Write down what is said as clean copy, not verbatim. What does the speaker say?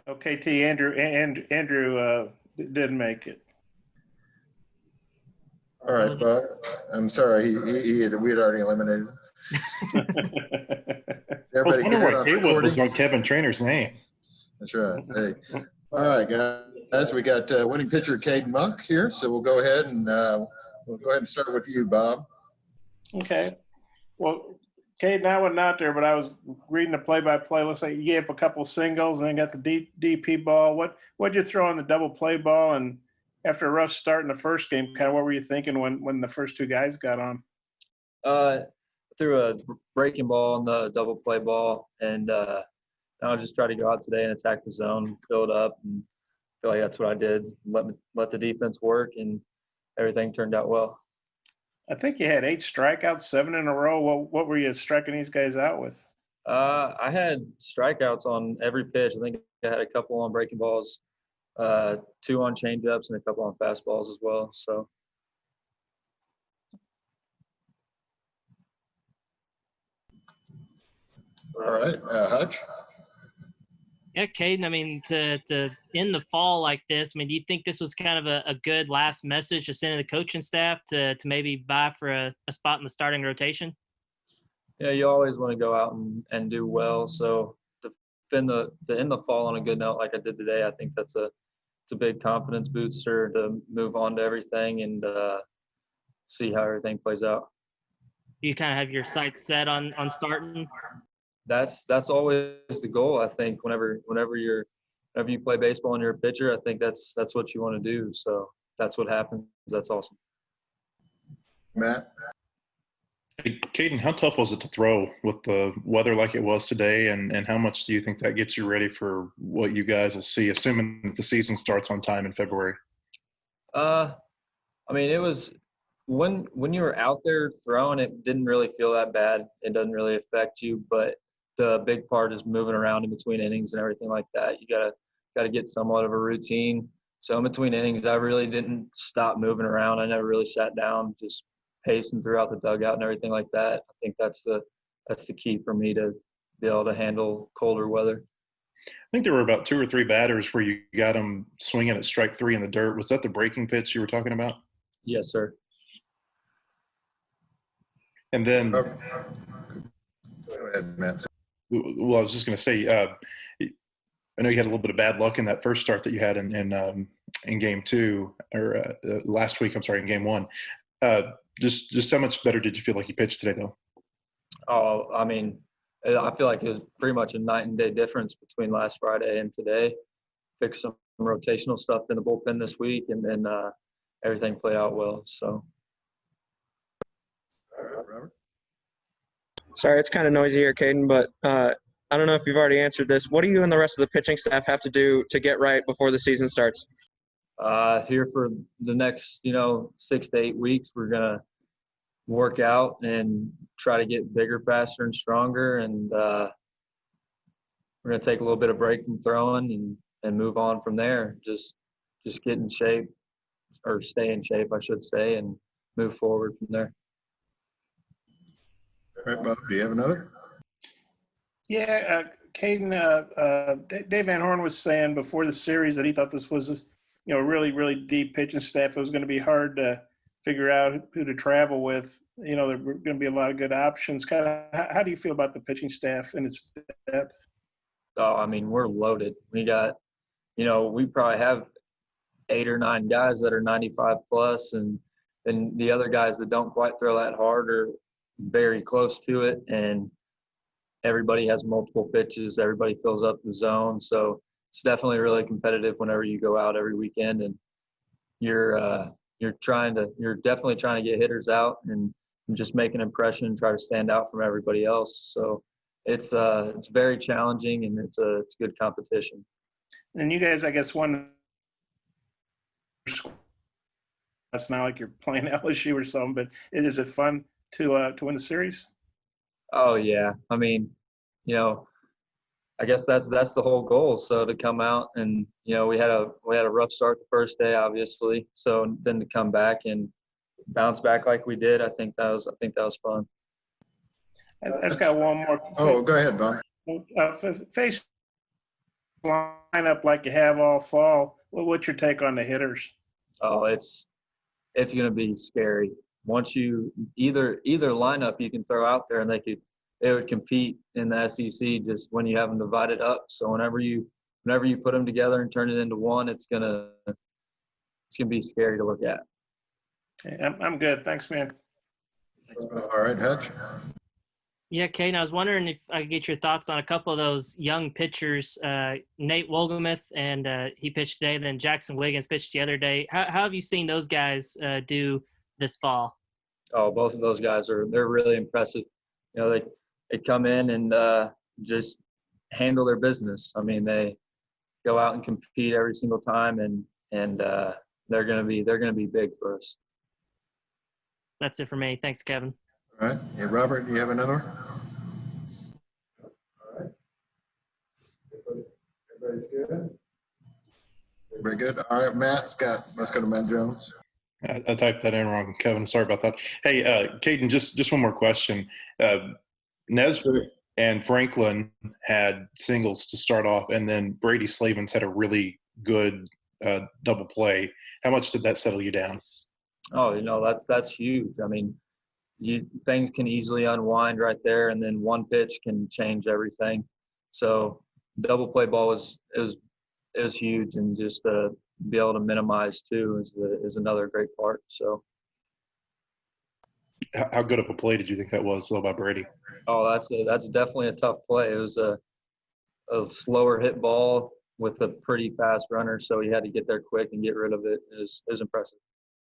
Okay, T. Andrew didn't make it. All right, Bob. I'm sorry. We had already eliminated him. I was Everybody wondering get why it on Kaywood recording? was on Kevin Trainor's name. That's right. Hey. All right, guys. We got winning pitcher Caden Monke here, so we'll go ahead and start with you, Bob. Okay. Well, Caden, I wasn't out there, but I was reading the play-by-play. Looks like you gave up a couple singles and then got the DP ball. What'd you throw on the double play ball? And after a rough start in the first game, kind of what were you thinking when the first two guys got on? Threw a breaking ball on the double play ball, and I'll just try to go out today and attack the zone, build up, and feel like that's what I did. Let the defense work, and everything turned out well. I think you had 8 strikeouts, 7 in a row. What were you striking these guys out with? I had strikeouts on every pitch. I think I had a couple on breaking balls, 2 on changeups, and a couple on fastballs as well. So. All right, Hutch. Yeah, Caden, I mean, to end the fall like this, I mean, do you think this was kind of a good last message to send to the coaching staff to maybe vie for a spot in the starting rotation? Yeah, you always want to go out and do well. So to end the fall on a good note like I did today, I think it's a big confidence booster to move on to everything and see how everything plays out. Do you kind of have your sights set on starting? That's always the goal. I think whenever you play baseball and you're a pitcher, I think that's what you want to do. So that's what happens. That's awesome. Matt. Hey, Caden, how tough was it to throw with the weather like it was today, and how much do you think that gets you ready for what you guys will see, assuming that the season starts on time in February? I mean, it was when you were out there throwing, it didn't really feel that bad. It doesn't really affect you, but the big part is moving around in between innings and everything like that. You gotta get somewhat of a routine. So in between innings, I really didn't stop moving around. I never really sat down, just pacing throughout the dugout and everything like that. I think that's the key for me to be able to handle colder weather. I think there were about 2 or 3 batters where you got them swinging at strike 3 in the dirt. Was that the breaking pitch you were talking about? Yes, sir. And then, Go ahead, Matt. well, I was just going to say, I know you had a little bit of bad luck in that first start that you had in game 2 or last week. I'm sorry, in game 1. Just how much better did you feel like you pitched today, though? Oh, I mean, I feel like it was pretty much a night and day difference between last Friday and today. Fixed some rotational stuff in the bullpen this week, and then everything played out well. So. Robert. Sorry, it's kind of noisy here, Caden, but I don't know if you've already answered this. What do you and the rest of the pitching staff have to do to get right before the season starts? Here for the next, 6 to 8 weeks, we're gonna work out and try to get bigger, faster, and stronger. And we're gonna take a little bit of break from throwing and move on from there. Just get in shape, or stay in shape, I should say, and move forward from there. All right, Bob, do you have another? Yeah, Caden, Dave Van Horn was saying before the series that he thought this was a really, really deep pitching staff. It was going to be hard to figure out who to travel with. There were going to be a lot of good options. Kind of, how do you feel about the pitching staff and its depth? Oh, I mean, we're loaded. We got, we probably have 8 or 9 guys that are 95 plus, and then the other guys that don't quite throw that hard are very close to it. And everybody has multiple pitches. Everybody fills up the zone. So it's definitely really competitive whenever you go out every weekend, and you're definitely trying to get hitters out and just make an impression and try to stand out from everybody else. So it's very challenging, and it's good competition. And you guys, I guess, won. That's not like you're playing LSU or something, but is it fun to win the series? Oh yeah, I mean, I guess that's the whole goal. So to come out and we had a rough start the first day, obviously. So then to come back and bounce back like we did, I think that was fun. I just got one more. Oh, go ahead, Bob. Face lineup like you have all fall, what's your take on the hitters? Oh, it's going to be scary. Once you either lineup you can throw out there and they would compete in the SEC just when you have them divided up. So whenever you put them together and turn it into one, it's gonna be scary to look at. Okay, I'm good. Thanks, man. Thanks, Bob. All right, Hutch. Yeah, Caden, I was wondering if I could get your thoughts on a couple of those young pitchers, Nate Wolgamuth, and he pitched today, then Jackson Wiggins pitched the other day. How have you seen those guys do this fall? Oh, both of those guys they're really impressive. You know, they come in and just handle their business. I mean, they go out and compete every single time, and they're gonna be big for us. That's it for me. Thanks, Kevin. All right. Hey, Robert, do you have another? All right. Everybody's good? Very good. All right, Matt, Scott. Let's go to Matt Jones. I typed that in wrong, Kevin. Sorry about that. Hey, Caden, just one more question. Nesbitt and Franklin had singles to start off, and then Brady Slavens had a really good double play. How much did that settle you down? Oh, you know, that's huge. I mean, things can easily unwind right there, and then one pitch can change everything. So double play ball was huge, and just to be able to minimize too is another great part. So How good of a play did you think that was, though, by Brady? oh, that's definitely a tough play. It was a slower hit ball with a pretty fast runner, so he had to get there quick and get rid of it. It was impressive.